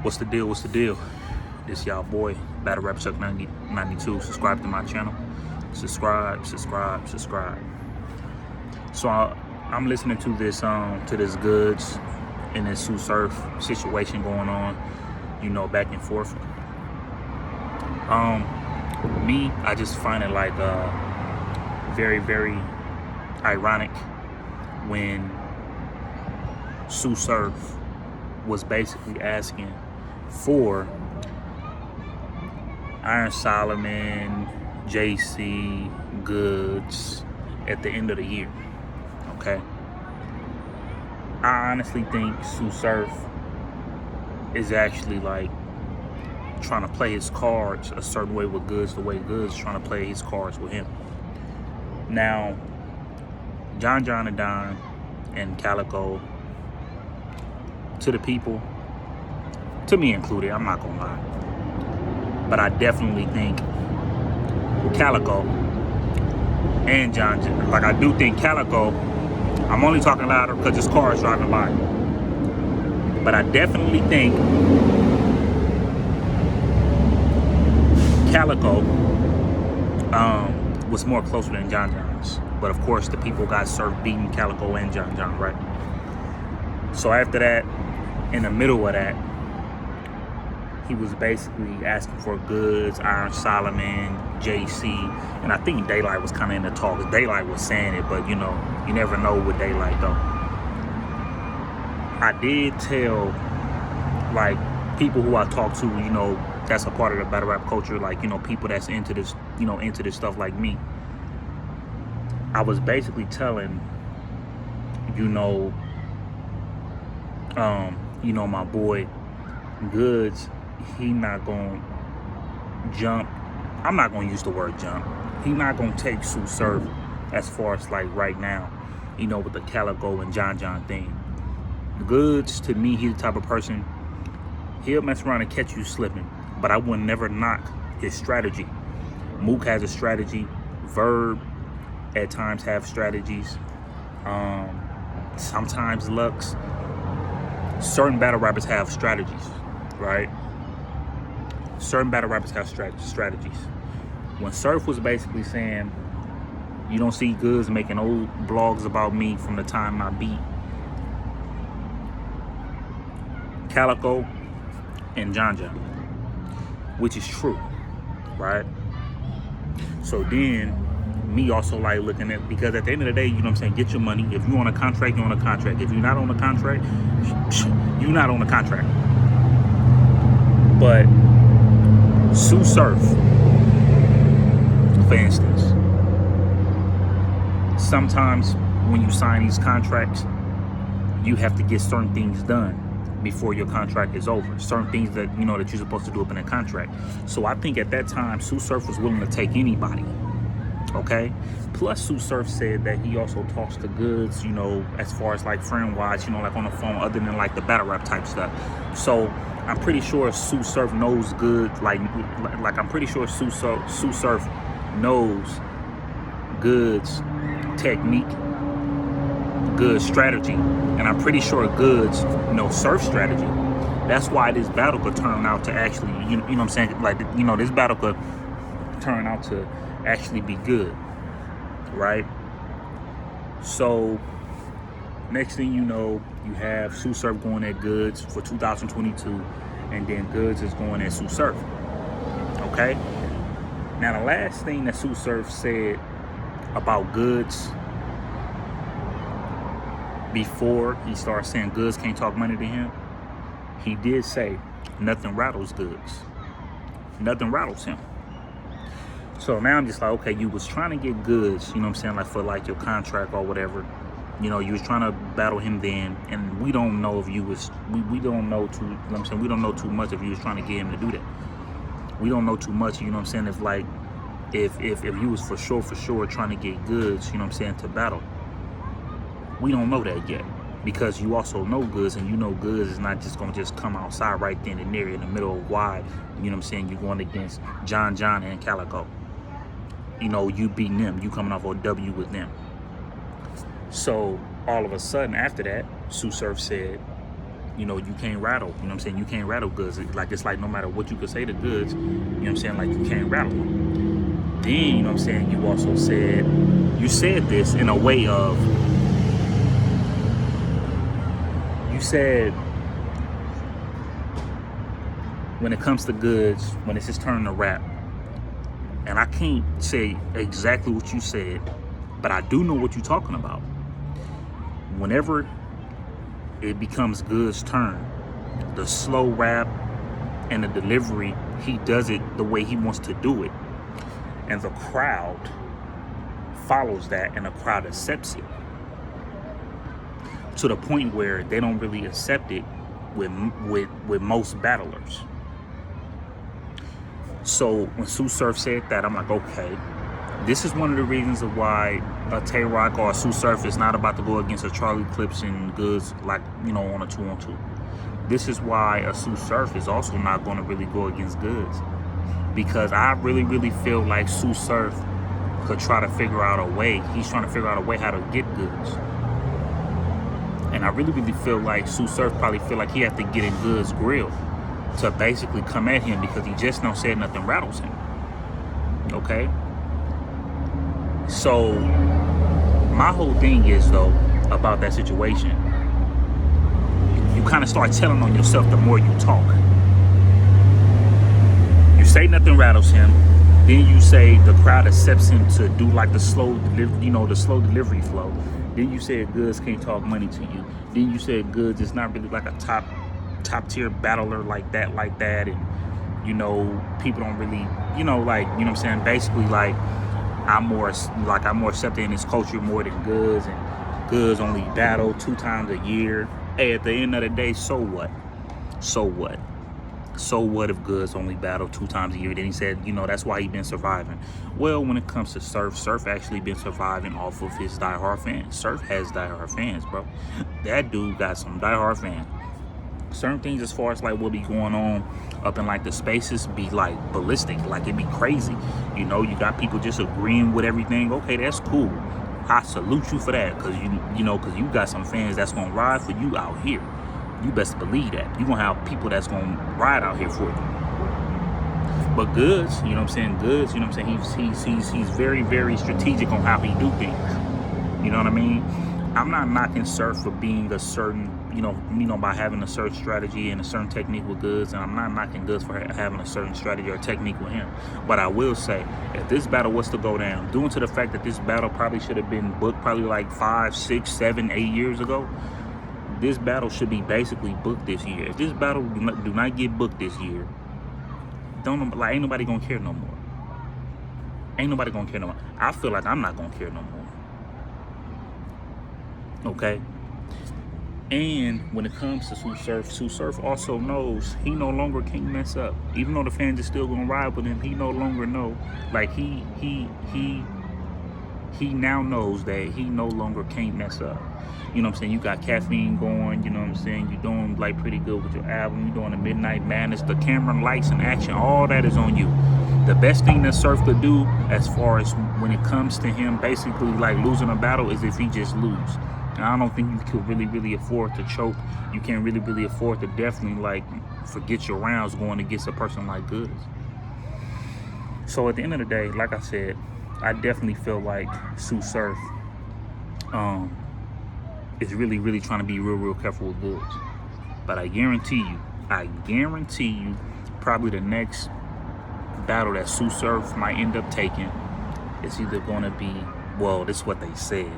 What's the deal? What's the deal? This y'all boy, Battle Rap Chuck 92. Subscribe to my channel. Subscribe. So I'm listening to this Goodz and this Sue Surf situation going on, back and forth. I just find it like very, very ironic when Sue Surf was basically asking for Iron Solomon, JC, Goodz at the end of the year. Okay. I honestly think Sue Surf is actually like trying to play his cards a certain way with Goodz, the way Goodz is trying to play his cards with him. Now, John and Don and Calico, to the people, to me included, I'm not gonna lie, but I definitely think Calico and John, like I do think Calico, I'm only talking louder because his car is driving by, but I definitely think Calico was more closer than John's. But of course, the people got served beating Calico and John, right? So after that, in the middle of that, he was basically asking for Goodz, Iron Solomon, JC, and I think Daylight was kind of in the talk. Daylight was saying it, but you never know with Daylight though. I did tell, like, people who I talk to, that's a part of the battle rap culture, like, people that's into this, into this stuff like me. I was basically telling, my boy Goodz, he not gonna jump. I'm not gonna use the word jump. He not gonna take Sue Surf as far as like right now, with the Calico and John thing. Goodz, to me, he's the type of person, he'll mess around and catch you slipping, but I would never knock his strategy. Mook has a strategy. Verb at times have strategies. Sometimes Lux. Certain battle rappers have strategies, right? Certain battle rappers have strategies. When Surf was basically saying, you don't see Goodz making old blogs about me from the time I beat Calico and John, which is true, right? So then me also like looking at, because at the end of the day, get your money. If you're on a contract, you're on a contract. If you're not on a contract, you're not on a contract. But Sue Surf, for instance, sometimes when you sign these contracts, you have to get certain things done before your contract is over. Certain things that that you're supposed to do up in a contract. So I think at that time, Sue Surf was willing to take anybody. Okay. Plus, Sue Surf said that he also talks to Goodz, as far as like friend wise, like on the phone, other than like the battle rap type stuff. So I'm pretty sure Sue Surf knows Goodz, like I'm pretty sure Sue Surf knows Goodz technique, Goodz strategy, and I'm pretty sure Goodz knows Surf strategy. That's why this battle could turn out to actually, like, this battle could turn out to actually be good, right? So next thing you know, you have Sue Surf going at Goodz for 2022, and then Goodz is going at Sue Surf. Okay. Now the last thing that Sue Surf said about Goodz before he started saying Goodz can't talk money to him, he did say nothing rattles Goodz. Nothing rattles him. So now I'm just like, okay, you was trying to get Goodz, like for like your contract or whatever. You was trying to battle him then, and we don't know if you was, we don't know too, we don't know too much if you was trying to get him to do that. We don't know too much, if like, if you was for sure trying to get Goodz, to battle. We don't know that yet, because you also know Goodz, and Goodz is not just gonna just come outside right then and there in the middle of wide, you're going against John and Calico. You beating them, you coming off a W with them. So all of a sudden after that, Sue Surf said, you know, you can't rattle. You know what I'm saying? You can't rattle Goodz. It's like no matter what you could say to Goodz, you know what I'm saying? Like, you can't rattle them. Then, you know what I'm saying? You also said this in a way of, you said, when it comes to Goodz, when it's his turn to rap, and I can't say exactly what you said, but I do know what you're talking about. Whenever it becomes Goodz' turn, the slow rap and the delivery, he does it the way he wants to do it. And the crowd follows that, and the crowd accepts it. To the point where they don't really accept it with most battlers. So when Sue Surf said that, I'm like, okay, this is one of the reasons of why a Tay-Rock or a Sue Surf is not about to go against a Charlie Clips and Goodz, like, you know, on a 2-on-2. This is why a Sue Surf is also not going to really go against Goodz, because I really feel like Sue Surf could try to figure out a way. He's trying to figure out a way how to get Goodz. And I really feel like Sue Surf probably feel like he has to get in Goodz' grill to basically come at him, because he just don't say nothing rattles him. Okay? So my whole thing is, though, about that situation, you kind of start telling on yourself the more you talk. You say nothing rattles him, then you say the crowd accepts him to do like the slow delivery flow. Then you said Goodz can't talk money to you. Then you said Goodz is not really like a top tier battler like that, and you know, people don't really, you know, like, you know what I'm saying, basically like I'm more accepted in this culture more than Goodz, and Goodz only battle 2 times a year. Hey, at the end of the day, so what? So what? So what if Goodz only battle 2 times a year? Then he said, you know, that's why he been surviving. Well, when it comes to Surf actually been surviving off of his diehard fans. Surf has diehard fans, bro. That dude got some diehard fans. Certain things as far as like what be going on up in like the spaces be like ballistic, like it be crazy. You know, you got people just agreeing with everything. Okay, that's cool. I salute you for that, because because you got some fans that's gonna ride for you out here. You best believe that. You gonna have people that's gonna ride out here for you. But Goodz, you know what I'm saying? Goodz, you know what I'm saying? He's very strategic on how he do things. You know what I mean? I'm not knocking Surf for being a certain, you know, by having a certain strategy and a certain technique with Goodz, and I'm not knocking Goodz for having a certain strategy or technique with him. But I will say, if this battle was to go down, due to the fact that this battle probably should have been booked probably like 5, 6, 7, 8 years ago, this battle should be basically booked this year. If this battle do not get booked this year, ain't nobody gonna care no more. Ain't nobody gonna care no more. I feel like I'm not gonna care no more. Okay? And when it comes to Sue Surf also knows he no longer can't mess up. Even though the fans are still gonna ride with him, he no longer know. Like he now knows that he no longer can't mess up. You know what I'm saying? You got Caffeine going, you know what I'm saying? You're doing like pretty good with your album. You're doing the Midnight Madness, the camera, lights, and action. All that is on you. The best thing that Surf could do as far as when it comes to him basically like losing a battle is if he just lose. And I don't think you could really afford to choke. You can't really afford to definitely like forget your rounds going against a person like Goodz. So at the end of the day, like I said, I definitely feel like Sue Surf is really trying to be real careful with Goodz. But I guarantee you, probably the next battle that Sue Surf might end up taking is either going to be, well, this is what they said,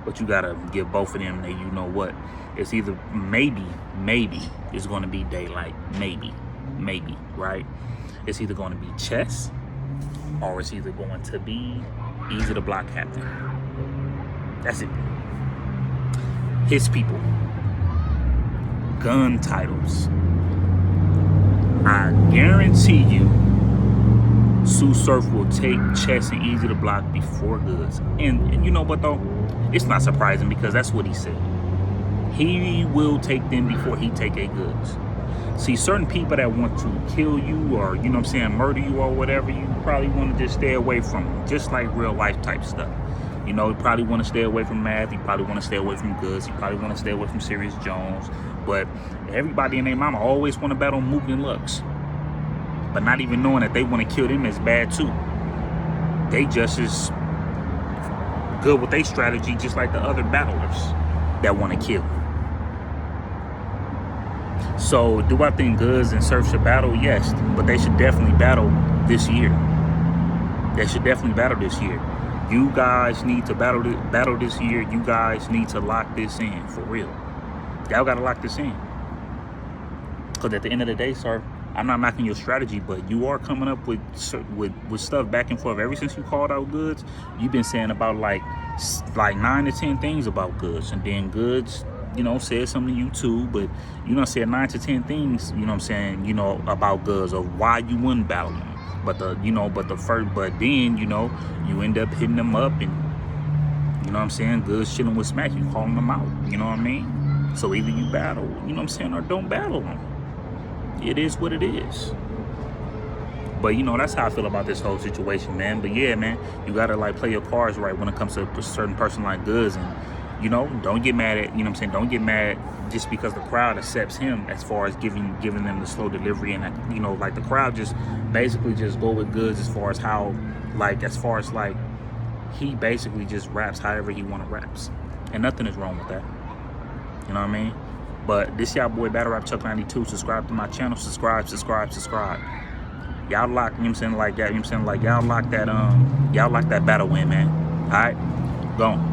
but you got to give both of them, you know what, it's either maybe it's going to be Daylight, maybe, right? It's either going to be Chess, or it's either going to be Easy the Block Captain. That's it. His people. Gun titles. I guarantee you, Sue Surf will take Chess and Easy the Block before Goodz. And you know what though? It's not surprising, because that's what he said. He will take them before he take a Goodz. See, certain people that want to kill you or, you know what I'm saying, murder you or whatever, you probably want to just stay away from them. Just like real life type stuff. You You know, you probably want to stay away from Math. You probably want to stay away from Goodz. You probably want to stay away from Serious Jones. But everybody and their mama always want to battle Mook and Lux. But not even knowing that they want to kill them is bad too. They just as good with their strategy, just like the other battlers that want to kill. So, do I think Goodz and Surf should battle? Yes, but they should definitely battle this year. They should definitely battle this year. You guys need to battle this year. You guys need to lock this in for real. Y'all gotta lock this in. Because at the end of the day, sir, I'm not knocking your strategy, but you are coming up with stuff back and forth. Ever since you called out Goodz, you've been saying about like 9 to 10 things about Goodz, and then Goodz, you know, said something to you too, but you know, said 9 to 10 things, you know what I'm saying, you know, about Goodz of why you wouldn't battle him. But then, you know, you end up hitting them up, and you know what I'm saying, Goodz chilling with Smack, you calling them out, you know what I mean? So either you battle, you know what I'm saying, or don't battle them. It is what it is. But you know, that's how I feel about this whole situation, man. But yeah, man, you gotta like play your cards right when it comes to a certain person like Goodz, and you know, don't get mad at, you know what I'm saying, don't get mad just because the crowd accepts him as far as giving them the slow delivery, and you know, like the crowd just basically just go with Goodz as far as how, like, as far as like he basically just raps however he wanna raps, and nothing is wrong with that. You know what I mean? But this y'all boy Battle Rap Chuck 92. Subscribe to my channel. Subscribe. Y'all lock, you know what I'm saying, like that, you know what I'm saying, like y'all lock that battle win, man. Alright? Gone.